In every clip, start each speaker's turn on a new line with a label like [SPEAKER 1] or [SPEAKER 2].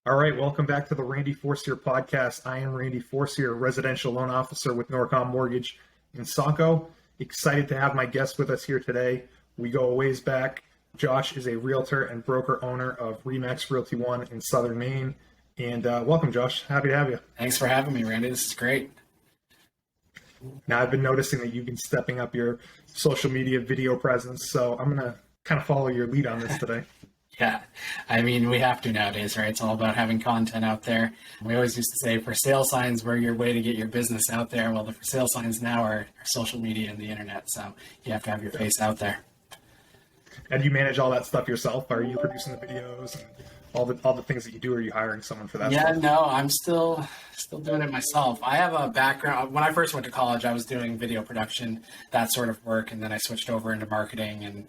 [SPEAKER 1] All right, welcome back to the Randy Forcier podcast. I am Randy Forcier, residential loan officer with Norcom Mortgage in Saco. Excited to have my guest with us here today. We go a ways back. Josh is a realtor and broker owner of Remax Realty One in Southern Maine. And welcome, Josh. Happy to have you.
[SPEAKER 2] Thanks for having me, Randy. This is great.
[SPEAKER 1] Now, I've been noticing that you've been stepping up your social media video presence, so I'm going to kind of follow your lead on this today.
[SPEAKER 2] Yeah, I mean, we have to nowadays, right? It's all about having content out there. We always used to say for sale signs were your way to get your business out there. Well, the for sale signs now are social media and the internet, so you have to have your face out there.
[SPEAKER 1] And you manage all that stuff yourself? Are you producing the videos and all the things that you do? Or are you hiring someone for that?
[SPEAKER 2] Yeah,
[SPEAKER 1] stuff?
[SPEAKER 2] no, I'm still doing it myself. I have a background. When I first went to college, I was doing video production, that sort of work, and then I switched over into marketing and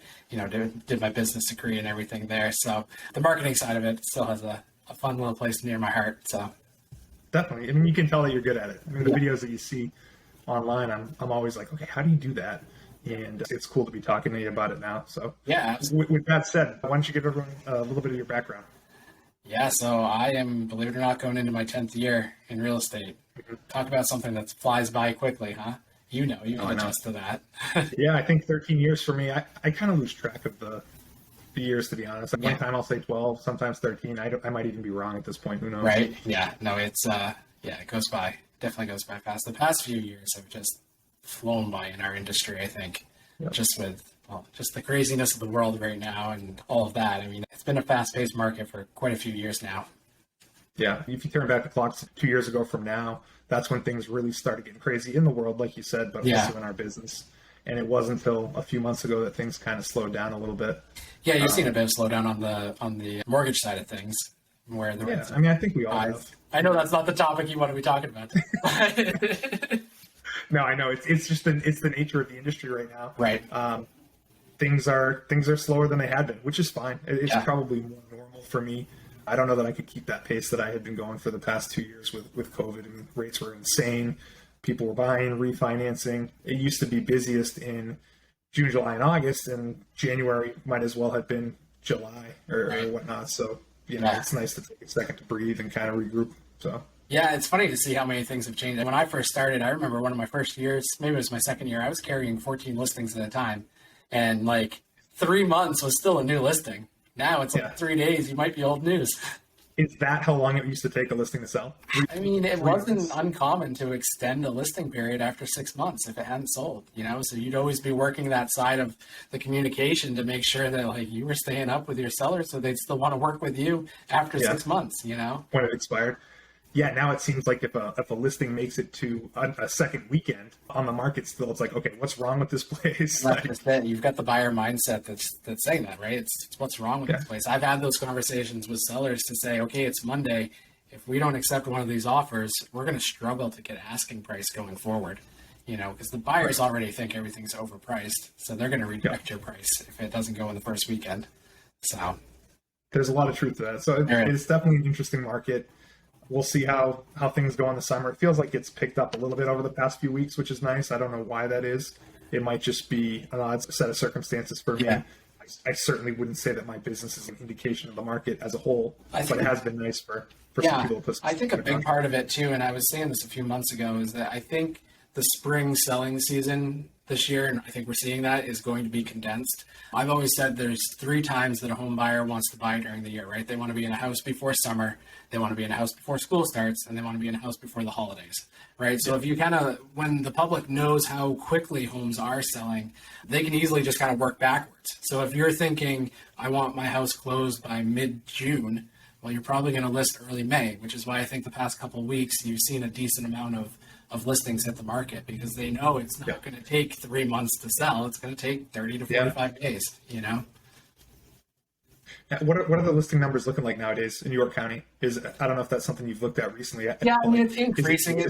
[SPEAKER 2] did my business degree and everything there. So the marketing side of it still has a fun little place near my heart. So
[SPEAKER 1] definitely. I mean, you can tell that you're good at it. I mean, the videos that you see online, I'm always like, okay, how do you do that? And it's cool to be talking to you about it now. So
[SPEAKER 2] yeah.
[SPEAKER 1] With that said, why don't you give everyone a little bit of your background?
[SPEAKER 2] Yeah, so I am, believe it or not, going into my 10th year in real estate. Talk about something that flies by quickly, huh? You can attest to that.
[SPEAKER 1] Yeah, I think 13 years for me. I kind of lose track of the years, to be honest. One time I'll say 12, sometimes 13. I might even be wrong at this point. Who knows?
[SPEAKER 2] Right. Yeah. No, it's it goes by. Definitely goes by fast. The past few years have just flown by in our industry, I think. Yep. Just with just the craziness of the world right now and all of that. I mean, it's been a fast-paced market for quite a few years now.
[SPEAKER 1] Yeah, if you turn back the clock 2 years ago from now, that's when things really started getting crazy in the world, like you said, but also in our business. And it wasn't until a few months ago that things kind of slowed down a little bit.
[SPEAKER 2] Yeah, you've seen a bit of slowdown on the mortgage side of things. Where
[SPEAKER 1] I mean, I think we all have.
[SPEAKER 2] I know that's not the topic you want to be talking about.
[SPEAKER 1] No, I know it's the nature of the industry right now.
[SPEAKER 2] Right.
[SPEAKER 1] Things are slower than they had been, which is fine. It's probably more normal for me. I don't know that I could keep that pace that I had been going for the past 2 years with COVID, and rates were insane. People were buying, refinancing. It used to be busiest in June, July, and August, and January might as well have been July or whatnot. So, it's nice to take a second to breathe and kind of regroup. So.
[SPEAKER 2] Yeah, it's funny to see how many things have changed. When I first started, I remember one of my first years, maybe it was my second year, I was carrying 14 listings at a time. And 3 months was still a new listing. Now it's 3 days, you might be old news.
[SPEAKER 1] Is that how long it used to take a listing to sell?
[SPEAKER 2] I mean, it wasn't uncommon to extend a listing period after 6 months if it hadn't sold, So you'd always be working that side of the communication to make sure that you were staying up with your sellers so they'd still want to work with you after 6 months,
[SPEAKER 1] When it expired. Yeah, now it seems like if a listing makes it to a second weekend on the market still, it's like, okay, what's wrong with this place?
[SPEAKER 2] You've got the buyer mindset that's saying that, right? It's what's wrong with this place. I've had those conversations with sellers to say, okay, it's Monday. If we don't accept one of these offers, we're going to struggle to get asking price going forward, because the buyers already think everything's overpriced. So they're going to reject your price if it doesn't go in the first weekend. So
[SPEAKER 1] there's a lot of truth to that. So it's definitely an interesting market. We'll see how things go in the summer. It feels like it's picked up a little bit over the past few weeks, which is nice. I don't know why that is. It might just be an odd set of circumstances for me. I certainly wouldn't say that my business is an indication of the market as a whole, but it has been nice for some people to put.
[SPEAKER 2] I think a big part of it too, and I was saying this a few months ago, is that I think the spring selling season this year, and I think we're seeing that, is going to be condensed. I've always said there's 3 times that a home buyer wants to buy during the year, right? They want to be in a house before summer, they want to be in a house before school starts, and they want to be in a house before the holidays, right? So if you when the public knows how quickly homes are selling, they can easily just kind of work backwards. So if you're thinking, I want my house closed by mid-June, well, you're probably going to list early May, which is why I think the past couple of weeks you've seen a decent amount of listings hit the market, because they know it's not going to take 3 months to sell. It's going to take 30 to 45 days,
[SPEAKER 1] What are the listing numbers looking like nowadays in York County? I don't know if that's something you've looked at recently.
[SPEAKER 2] Yeah, I mean, it's increasing.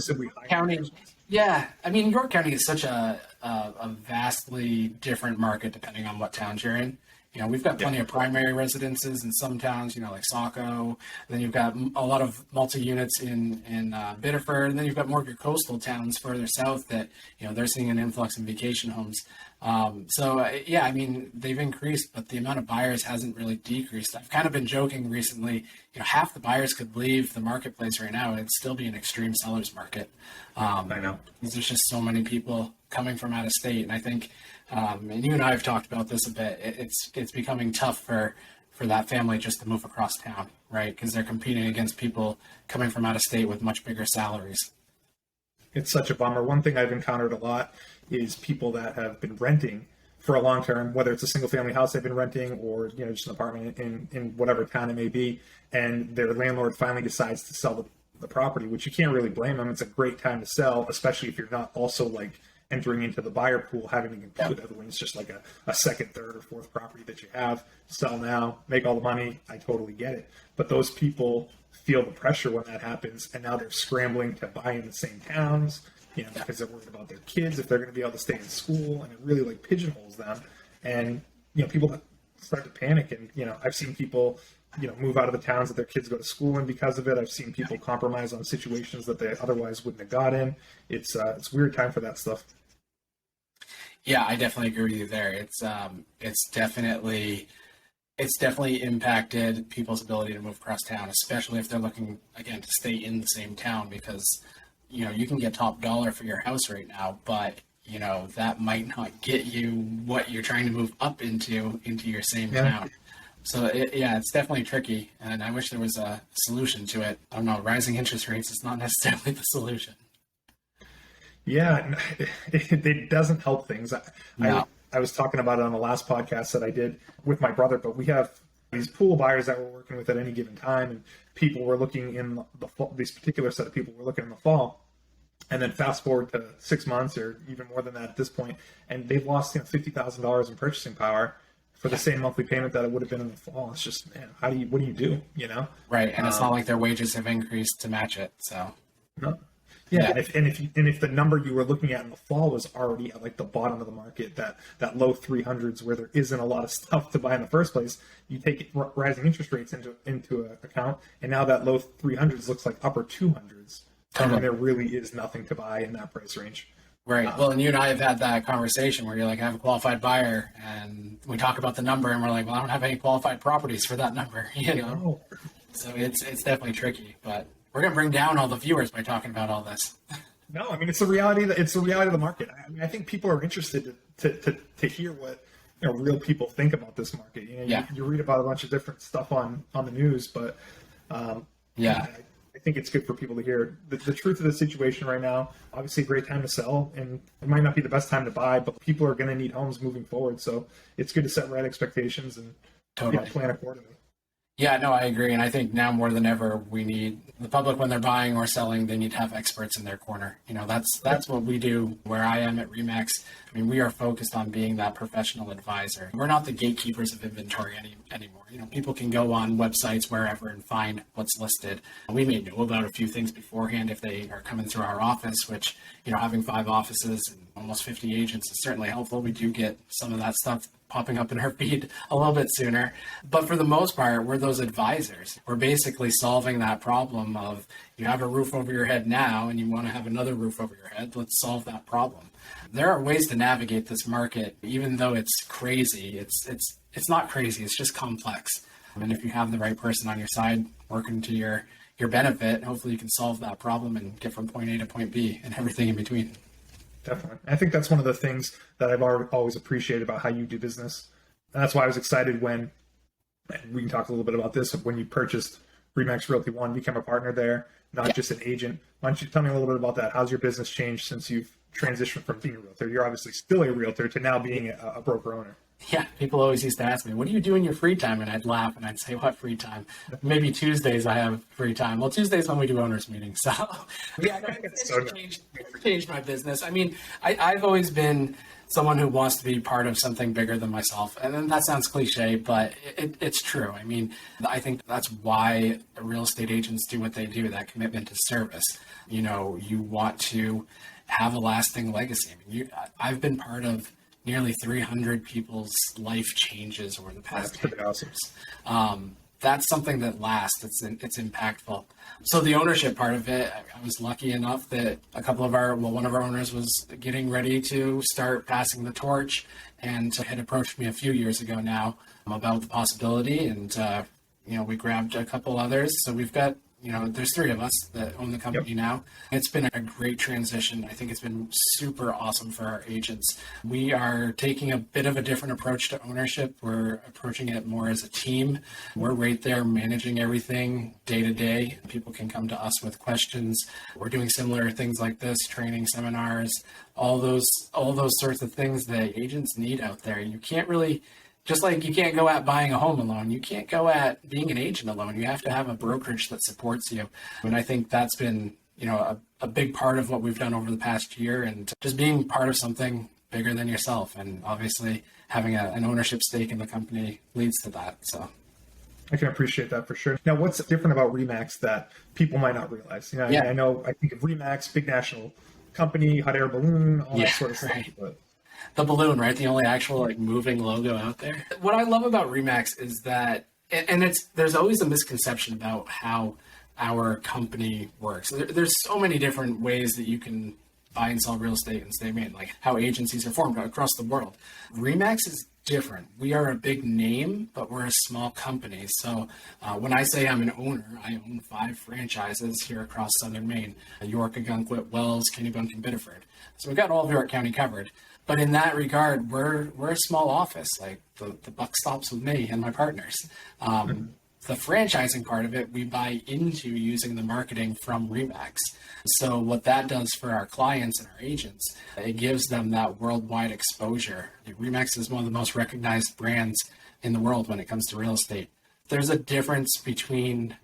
[SPEAKER 1] County.
[SPEAKER 2] Yeah, I mean, York County is such a vastly different market depending on what towns you're in. We've got plenty of primary residences in some towns, like Saco. Then you've got a lot of multi-units in Biddeford. And then you've got more of your coastal towns further south that, they're seeing an influx in vacation homes. They've increased, but the amount of buyers hasn't really decreased. I've kind of been joking recently, half the buyers could leave the marketplace right now and it'd still be an extreme seller's market.
[SPEAKER 1] I know.
[SPEAKER 2] There's just so many people coming from out of state. And I think, and you and I have talked about this a bit, it's becoming tough for that family just to move across town, right? Because they're competing against people coming from out of state with much bigger salaries.
[SPEAKER 1] It's such a bummer. One thing I've encountered a lot is people that have been renting for a long term, whether it's a single family house they've been renting or, just an apartment in whatever town it may be. And their landlord finally decides to sell the property, which you can't really blame them. It's a great time to sell, especially if you're not also like entering into the buyer pool, having to compete with everyone. It's just like a second, third, or fourth property that you have. Sell now, make all the money. I totally get it. But those people feel the pressure when that happens, and now they're scrambling to buy in the same towns, because they're worried about their kids, if they're going to be able to stay in school, and it really like pigeonholes them. And, people start to panic. And, I've seen people, move out of the towns that their kids go to school in because of it. I've seen people compromise on situations that they otherwise wouldn't have got in. It's a weird time for that stuff.
[SPEAKER 2] Yeah, I definitely agree with you there. It's definitely impacted people's ability to move across town, especially if they're looking, again, to stay in the same town, because, you can get top dollar for your house right now, but, that might not get you what you're trying to move up into your same town. So, it's definitely tricky, and I wish there was a solution to it. I don't know, rising interest rates is not necessarily the solution.
[SPEAKER 1] Yeah, it doesn't help things. I was talking about it on the last podcast that I did with my brother, but we have these pool buyers that we're working with at any given time, and people were looking in the fall, these particular set of people were looking in the fall, and then fast forward to 6 months or even more than that at this point, and they've lost $50,000 in purchasing power for the same monthly payment that it would have been in the fall. It's just, man, what do you do?
[SPEAKER 2] Right, and it's not like their wages have increased to match it. So
[SPEAKER 1] no. Yeah, and if the number you were looking at in the fall was already at like the bottom of the market, that low 300s where there isn't a lot of stuff to buy in the first place, you take rising interest rates into account, and now that low 300s looks like upper 200s, and there really is nothing to buy in that price range.
[SPEAKER 2] Right. Well, and you and I have had that conversation where you're like, I have a qualified buyer, and we talk about the number, and we're like, well, I don't have any qualified properties for that number, So it's definitely tricky, but we're going to bring down all the viewers by talking about all this.
[SPEAKER 1] No, I mean, it's the reality of the market. I think people are interested to hear what real people think about this market. You read about a bunch of different stuff on the news, but I think it's good for people to hear the truth of the situation right now. Obviously, a great time to sell, and it might not be the best time to buy, but people are going to need homes moving forward. So it's good to set right expectations and plan accordingly.
[SPEAKER 2] Yeah, no, I agree. And I think now more than ever, we need the public, when they're buying or selling, they need to have experts in their corner. That's what we do where I am at Remax. I mean, we are focused on being that professional advisor. We're not the gatekeepers of inventory anymore. People can go on websites wherever and find what's listed. We may know about a few things beforehand if they are coming through our office, which, having 5 offices and almost 50 agents is certainly helpful. We do get some of that stuff popping up in our feed a little bit sooner. But for the most part, we're those advisors. We're basically solving that problem of, you have a roof over your head now and you want to have another roof over your head. Let's solve that problem. There are ways to navigate this market, even though it's crazy. It's not crazy. It's just complex. And if you have the right person on your side working to your benefit, hopefully you can solve that problem and get from point A to point B and everything in between.
[SPEAKER 1] Definitely. I think that's one of the things that I've always appreciated about how you do business. And that's why I was excited when, and we can talk a little bit about this, when you purchased Remax Realty One, become a partner there, not just an agent. Why don't you tell me a little bit about that? How's your business changed since you've transitioned from being a realtor? You're obviously still a realtor to now being a broker owner.
[SPEAKER 2] Yeah, people always used to ask me, what do you do in your free time? And I'd laugh and I'd say, what free time? Maybe Tuesdays I have free time. Well, Tuesdays when we do owners meetings. So yeah, it's changed my business. I mean, I've always been someone who wants to be part of something bigger than myself. And then that sounds cliche, but it's true. I mean, I think that's why real estate agents do what they do, that commitment to service. You want to have a lasting legacy. I mean, I've been part of nearly 300 people's life changes over the past
[SPEAKER 1] That's
[SPEAKER 2] 10
[SPEAKER 1] pretty awesome.
[SPEAKER 2] years. That's something that lasts. It's impactful. So the ownership part of it, I was lucky enough that one of our owners was getting ready to start passing the torch, and had approached me a few years ago now about the possibility, and we grabbed a couple others. So we've got, there's three of us that own the company now. It's been a great transition. I think it's been super awesome for our agents. We are taking a bit of a different approach to ownership. We're approaching it more as a team. We're right there managing everything day to day. People can come to us with questions. We're doing similar things like this, training seminars, all those sorts of things that agents need out there. You can't really, just like you can't go at buying a home alone, you can't go at being an agent alone. You have to have a brokerage that supports you. And I think that's been, a big part of what we've done over the past year, and just being part of something bigger than yourself. And obviously having an ownership stake in the company leads to that. So
[SPEAKER 1] I can appreciate that for sure. Now, what's different about RE/MAX that people might not realize? I think of RE/MAX, big national company, hot air balloon, all that sort of stuff. But
[SPEAKER 2] the balloon, right? The only actual moving logo out there. What I love about RE/MAX is that, and there's always a misconception about how our company works. There's so many different ways that you can buy and sell real estate in the state of Maine, like how agencies are formed across the world. RE/MAX is different. We are a big name, but we're a small company. So when I say I'm an owner, I own 5 franchises here across Southern Maine: York, Ogunquit, Wells, Kennebunk, and Biddeford. So we've got all of York County covered. But in that regard, we're a small office. Like the buck stops with me and my partners. The franchising part of it, we buy into using the marketing from RE/MAX. So what that does for our clients and our agents, it gives them that worldwide exposure. RE/MAX is one of the most recognized brands in the world when it comes to real estate. There's a difference between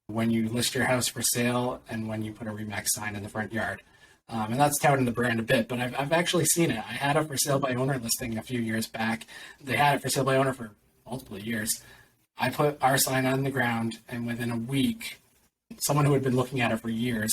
[SPEAKER 2] when you list your house for sale and when you put a RE/MAX sign in the front yard. And that's touting the brand a bit, but I've actually seen it. I had a for sale by owner listing a few years back. They had it for sale by owner for multiple years. I put our sign on the ground, and within a week, someone who had been looking at it for years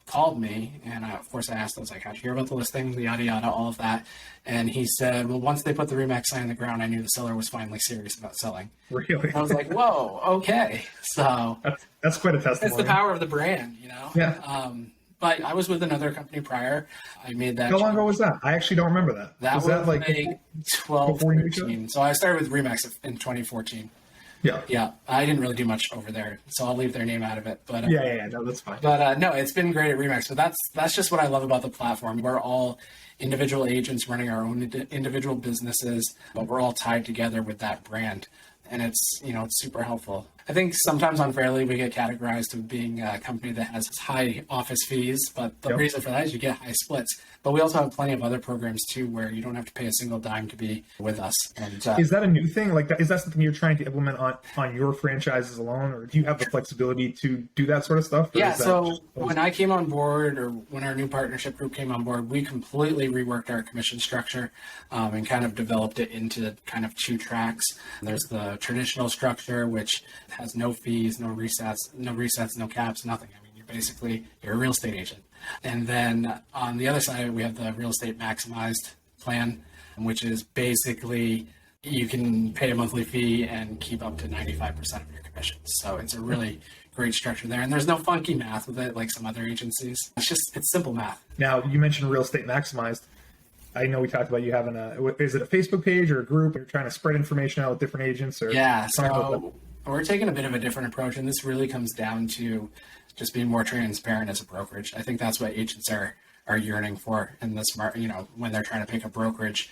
[SPEAKER 2] called me, and of course I asked, I was like, how'd you hear about the listing, the yada yada, all of that. And he said, well, once they put the RE/MAX sign on the ground, I knew the seller was finally serious about selling.
[SPEAKER 1] Really?
[SPEAKER 2] I was like, whoa, okay. So
[SPEAKER 1] that's quite a testimony.
[SPEAKER 2] It's the power of the brand,
[SPEAKER 1] Yeah.
[SPEAKER 2] But I was with another company prior. I made that.
[SPEAKER 1] How long ago was that? I actually don't remember that.
[SPEAKER 2] That was
[SPEAKER 1] like
[SPEAKER 2] 12, 13. So I started with RE/MAX in 2014.
[SPEAKER 1] Yeah.
[SPEAKER 2] Yeah. I didn't really do much over there, so I'll leave their name out of it. But
[SPEAKER 1] yeah. No, that's fine.
[SPEAKER 2] But no, it's been great at RE/MAX. But that's just what I love about the platform. We're all individual agents running our own individual businesses, but we're all tied together with that brand. And it's super helpful. I think sometimes unfairly we get categorized as being a company that has high office fees, but the reason for that is you get high splits. But we also have plenty of other programs too, where you don't have to pay a single dime to be with us. And
[SPEAKER 1] is that a new thing? Like, is that something you're trying to implement on your franchises alone, or do you have the flexibility to do that sort of stuff?
[SPEAKER 2] Yeah. So when I came on board, or when our new partnership group came on board, we completely reworked our commission structure and kind of developed it into kind of 2 tracks. There's the traditional structure, which has no fees, no resets, no caps, nothing. I mean, you're a real estate agent. And then on the other side, we have the real estate maximized plan, which is basically you can pay a monthly fee and keep up to 95% of your commissions. So it's a really great structure there. And there's no funky math with it like some other agencies. It's simple math.
[SPEAKER 1] Now, you mentioned real estate maximized. I know we talked about you having is it a Facebook page or a group? You're trying to spread information out with different agents? Or
[SPEAKER 2] yeah, so we're taking a bit of a different approach, and this really comes down to just being more transparent as a brokerage. I think that's what agents are yearning for in this market, when they're trying to pick a brokerage.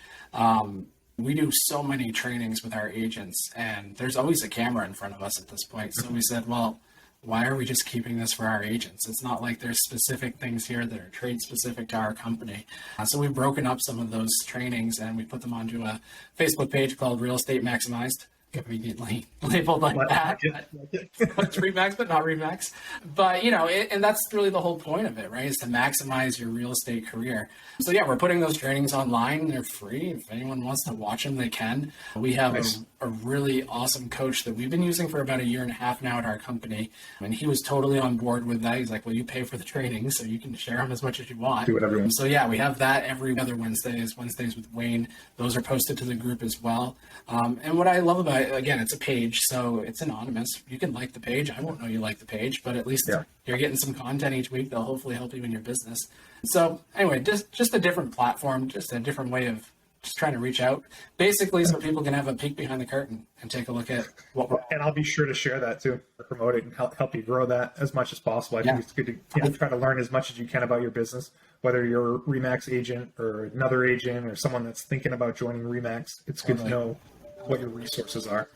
[SPEAKER 2] We do so many trainings with our agents, and there's always a camera in front of us at this point. So we said, well, why are we just keeping this for our agents? It's not like there's specific things here that are trade specific to our company. So we've broken up some of those trainings and we put them onto a Facebook page called Real Estate Maximized. conveniently labeled like that.
[SPEAKER 1] It.
[SPEAKER 2] It's Remax, but not Remax. But, and that's really the whole point of it, right? Is to maximize your real estate career. So yeah, we're putting those trainings online. They're free. If anyone wants to watch them, they can. We have a really awesome coach that we've been using for about 1.5 years now at our company. And he was totally on board with that. He's like, well, you pay for the training, so you can share them as much as you want.
[SPEAKER 1] Do whatever you want.
[SPEAKER 2] So yeah, we have that every other Wednesdays with Wayne. Those are posted to the group as well. And what I love about it, again, it's a page, so it's anonymous. You can like the page. I won't know you like the page, but at least you're getting some content each week that'll hopefully help you in your business. So anyway, just a different platform, just a different way of just trying to reach out, basically, so people can have a peek behind the curtain and take a look at what we're.
[SPEAKER 1] And I'll be sure to share that too, promote it, and help you grow that as much as possible. I think it's good to try to learn as much as you can about your business, whether you're a Remax agent or another agent or someone that's thinking about joining Remax. It's good to know what your resources are.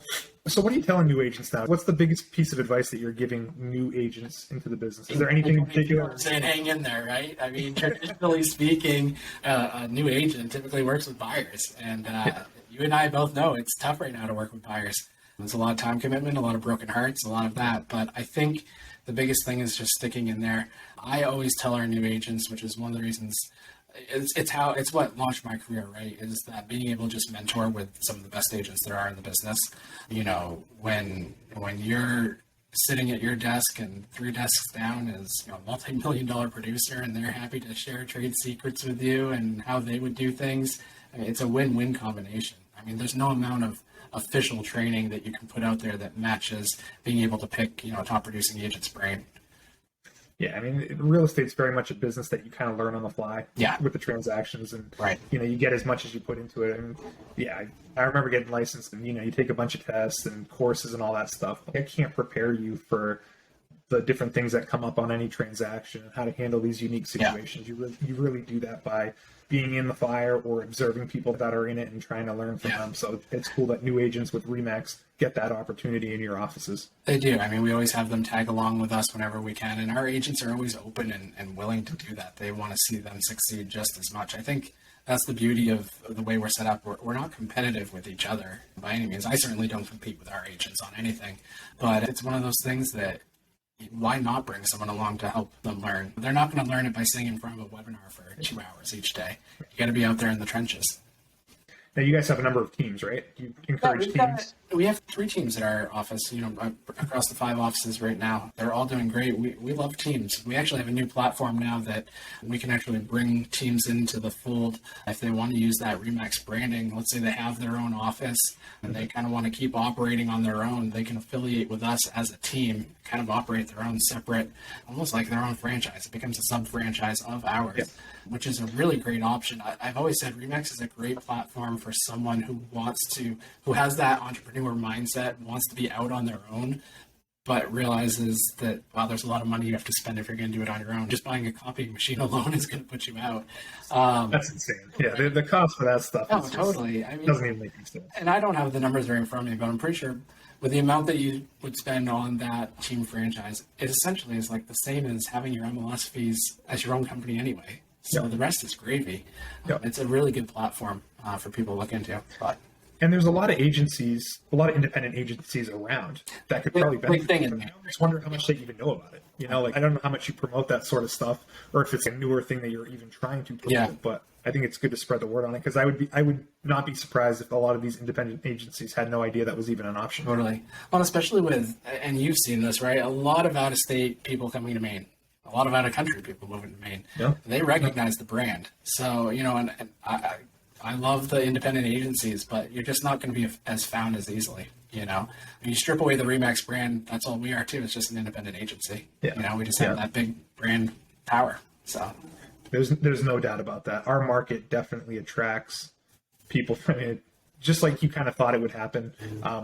[SPEAKER 1] So what are you telling new agents now? What's the biggest piece of advice that you're giving new agents into the business? Is there anything in particular?
[SPEAKER 2] Saying hang in there, right? I mean, traditionally speaking, a new agent typically works with buyers. And you and I both know it's tough right now to work with buyers. There's a lot of time commitment, a lot of broken hearts, a lot of that. But I think the biggest thing is just sticking in there. I always tell our new agents, which is one of the reasons it's what launched my career, right? Is that being able to just mentor with some of the best agents there are in the business. When you're sitting at your desk and 3 desks down is a multi-million-dollar producer, and they're happy to share trade secrets with you and how they would do things. I mean, it's a win-win combination. I mean, there's no amount of official training that you can put out there that matches being able to pick a top producing agent's brain.
[SPEAKER 1] Yeah, I mean, real estate's very much a business that you kind of learn on the fly with the transactions, and you get as much as you put into it. And I remember getting licensed, and you take a bunch of tests and courses and all that stuff. I can't prepare you for the different things that come up on any transaction and how to handle these unique situations. You really do that by being in the fire or observing people that are in it and trying to learn from them. So it's cool that new agents with Remax get that opportunity in your offices.
[SPEAKER 2] They do. I mean, we always have them tag along with us whenever we can, and our agents are always open and willing to do that. They want to see them succeed just as much. I think that's the beauty of the way we're set up. We're not competitive with each other by any means. I certainly don't compete with our agents on anything, but it's one of those things that why not bring someone along to help them learn? They're not going to learn it by sitting in front of a webinar for 2 hours each day. You got to be out there in the trenches.
[SPEAKER 1] Now, you guys have a number of teams, right? You encourage teams?
[SPEAKER 2] We have 3 teams at our office, across the 5 offices right now. They're all doing great. We love teams. We actually have a new platform now that we can actually bring teams into the fold. If they want to use that Remax branding, let's say they have their own office and they kind of want to keep operating on their own, they can affiliate with us as a team, kind of operate their own separate, almost like their own franchise. It becomes a sub-franchise of ours, which is a really great option. I've always said Remax is a great platform for someone who has that entrepreneur mindset, wants to be out on their own, but realizes that, wow, there's a lot of money you have to spend if you're going to do it on your own. Just buying a copying machine alone is going to put you out.
[SPEAKER 1] That's insane. Yeah, the cost for that stuff
[SPEAKER 2] totally. I mean,
[SPEAKER 1] doesn't even make any sense.
[SPEAKER 2] And I don't have the numbers right in front of me, but I'm pretty sure with the amount that you would spend on that team franchise, it essentially is like the same as having your MLS fees as your own company anyway. So the rest is gravy. It's a really good platform for people to look into.
[SPEAKER 1] And there's a lot of agencies, a lot of independent agencies around that could probably benefit from it. I just wonder how much they even know about it. I don't know how much you promote that sort of stuff, or if it's a newer thing that you're even trying to promote. But I think it's good to spread the word on it, because I would not be surprised if a lot of these independent agencies had no idea that was even an option.
[SPEAKER 2] Totally. Well, especially with, and you've seen this, right? A lot of out-of-state people coming to Maine. A lot of out-of-country people moving to Maine. They recognize the brand. So, and I love the independent agencies, but you're just not going to be as found as easily. When you strip away the Remax brand, that's all we are too. It's just an independent agency. We just have that big brand power. So
[SPEAKER 1] there's no doubt about that. Our market definitely attracts people from it. Just like you kind of thought it would happen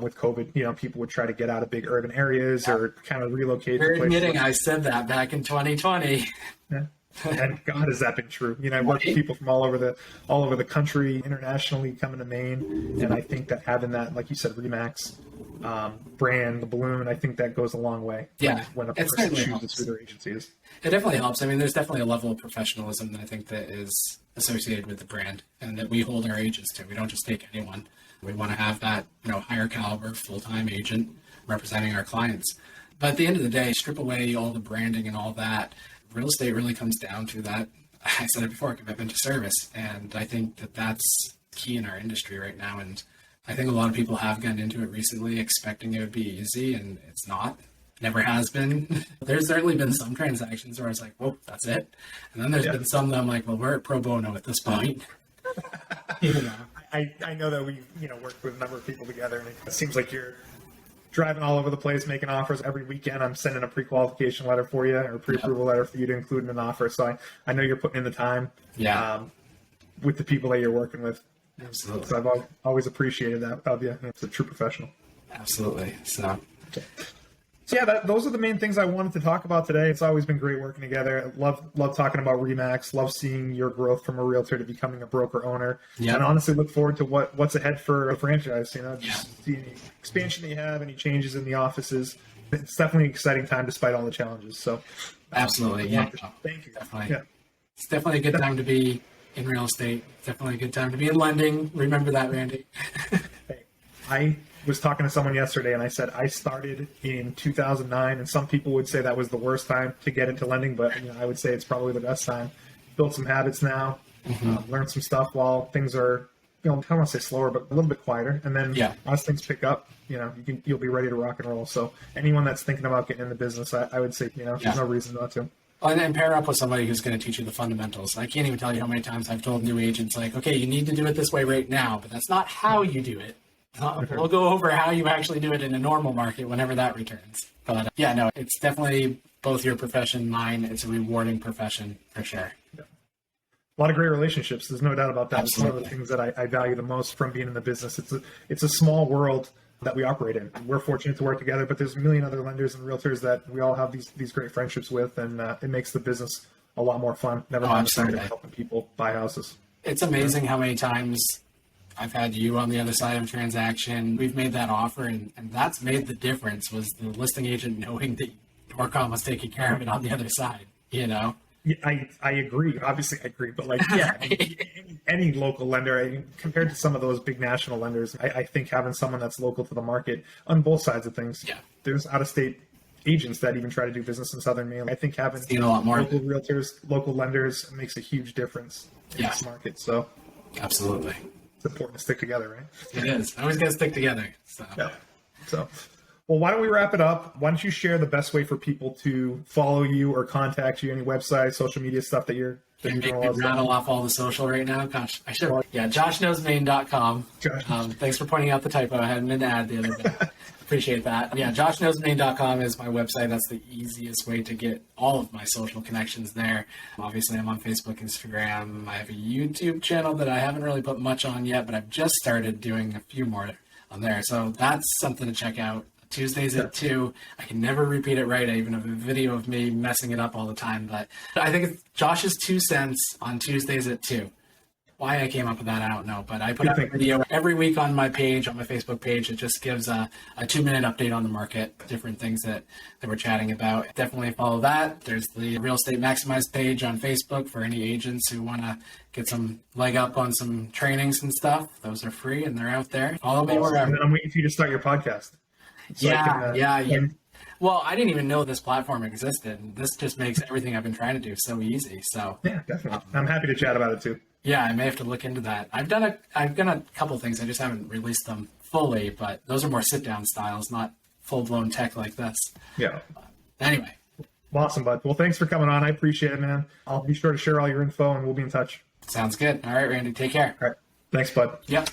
[SPEAKER 1] with COVID, people would try to get out of big urban areas or kind of relocate.
[SPEAKER 2] You're admitting I said that back in 2020.
[SPEAKER 1] Yeah. And God, has that been true? I work with people from all over the country, internationally, coming to Maine, and I think that having that, like you said, Remax brand, the balloon, I think that goes a long way. When a person chooses who their agency is.
[SPEAKER 2] It definitely helps. I mean, there's definitely a level of professionalism that I think that is associated with the brand and that we hold our agents to. We don't just take anyone. We want to have that, higher caliber, full-time agent representing our clients. But at the end of the day, strip away all the branding and all that. Real estate really comes down to that. I said it before, commitment to service. And I think that that's key in our industry right now. And I think a lot of people have gotten into it recently expecting it would be easy, and it's not. Never has been. There's certainly been some transactions where I was like, whoa, that's it. And then there's been some that I'm like, well, we're at pro bono at this point.
[SPEAKER 1] I know that we've worked with a number of people together, and it seems like you're driving all over the place, making offers every weekend. I'm sending a pre-qualification letter for you, or pre-approval letter for you to include in an offer. So I know you're putting in the time with the people that you're working with.
[SPEAKER 2] Absolutely.
[SPEAKER 1] So I've always appreciated that of you. It's a true professional.
[SPEAKER 2] Absolutely. So
[SPEAKER 1] yeah, those are the main things I wanted to talk about today. It's always been great working together. Love talking about RE/MAX. Love seeing your growth from a realtor to becoming a broker owner. And honestly, look forward to what's ahead for a franchise. Just see any expansion that you have, any changes in the offices. It's definitely an exciting time despite all the challenges. So
[SPEAKER 2] absolutely,
[SPEAKER 1] thank you.
[SPEAKER 2] Definitely. Yeah. It's definitely a good time to be in real estate. Definitely a good time to be in lending. Remember that, Randy.
[SPEAKER 1] I was talking to someone yesterday and I said I started in 2009, and some people would say that was the worst time to get into lending, but I would say it's probably the best time. Build some habits now, learn some stuff while things are, I don't want to say slower, but a little bit quieter. And then as things pick up, you'll be ready to rock and roll. So anyone that's thinking about getting in the business, I would say, there's no reason not to.
[SPEAKER 2] And then pair up with somebody who's going to teach you the fundamentals. I can't even tell you how many times I've told new agents, like, okay, you need to do it this way right now, but that's not how you do it. We'll go over how you actually do it in a normal market whenever that returns. But it's definitely both your profession, mine. It's a rewarding profession for sure.
[SPEAKER 1] Yeah. A lot of great relationships. There's no doubt about that.
[SPEAKER 2] Absolutely.
[SPEAKER 1] It's one of the things that I value the most from being in the business. It's a small world that we operate in. We're fortunate to work together, but there's a million other lenders and realtors that we all have these great friendships with, and it makes the business a lot more fun. Never mind the side of helping people buy houses.
[SPEAKER 2] It's amazing how many times I've had you on the other side of a transaction. We've made that offer, and that's made the difference, was the listing agent knowing that Dorcom was taking care of it on the other side, Yeah,
[SPEAKER 1] I agree. Obviously, I agree. But any local lender, compared to some of those big national lenders, I think having someone that's local to the market on both sides of things. Yeah. There's out-of-state agents that even try to do business in Southern Maine. I think having
[SPEAKER 2] a lot more
[SPEAKER 1] local realtors, local lenders makes a huge difference in this market. So
[SPEAKER 2] absolutely.
[SPEAKER 1] It's important to stick together, right?
[SPEAKER 2] It is. Always got to stick together. So.
[SPEAKER 1] Yeah. So, well, why don't we wrap it up? Why don't you share the best way for people to follow you or contact you? Any website, social media stuff that you're
[SPEAKER 2] doing? Rattle off all the social right now. Gosh, I should. Yeah, joshknowsmaine.com. Thanks for pointing out the typo. I hadn't been to add the other day. Appreciate that. Yeah, joshknowsmaine.com is my website. That's the easiest way to get all of my social connections there. Obviously, I'm on Facebook, Instagram. I have a YouTube channel that I haven't really put much on yet, but I've just started doing a few more on there. So that's something to check out. Tuesdays at 2. I can never repeat it right. I even have a video of me messing it up all the time. But I think it's Josh's 2 cents on Tuesdays at 2. Why I came up with that, I don't know. But I put out a video every week on my page, on my Facebook page. It just gives a 2-minute update on the market, different things that we're chatting about. Definitely follow that. There's the Real Estate Maximized page on Facebook for any agents who want to get some leg up on some trainings and stuff. Those are free and they're out there. Follow me wherever.
[SPEAKER 1] And I'm waiting for you to start your podcast.
[SPEAKER 2] Well, I didn't even know this platform existed. This just makes everything I've been trying to do so easy. So
[SPEAKER 1] yeah, definitely. I'm happy to chat about it too.
[SPEAKER 2] Yeah, I may have to look into that. I've done a couple things. I just haven't released them fully, but those are more sit-down styles, not full-blown tech like this.
[SPEAKER 1] Yeah.
[SPEAKER 2] Anyway.
[SPEAKER 1] Awesome, bud. Well, thanks for coming on. I appreciate it, man. I'll be sure to share all your info, and we'll be in touch.
[SPEAKER 2] Sounds good. All right, Randy. Take care.
[SPEAKER 1] All right. Thanks, bud.
[SPEAKER 2] Yep.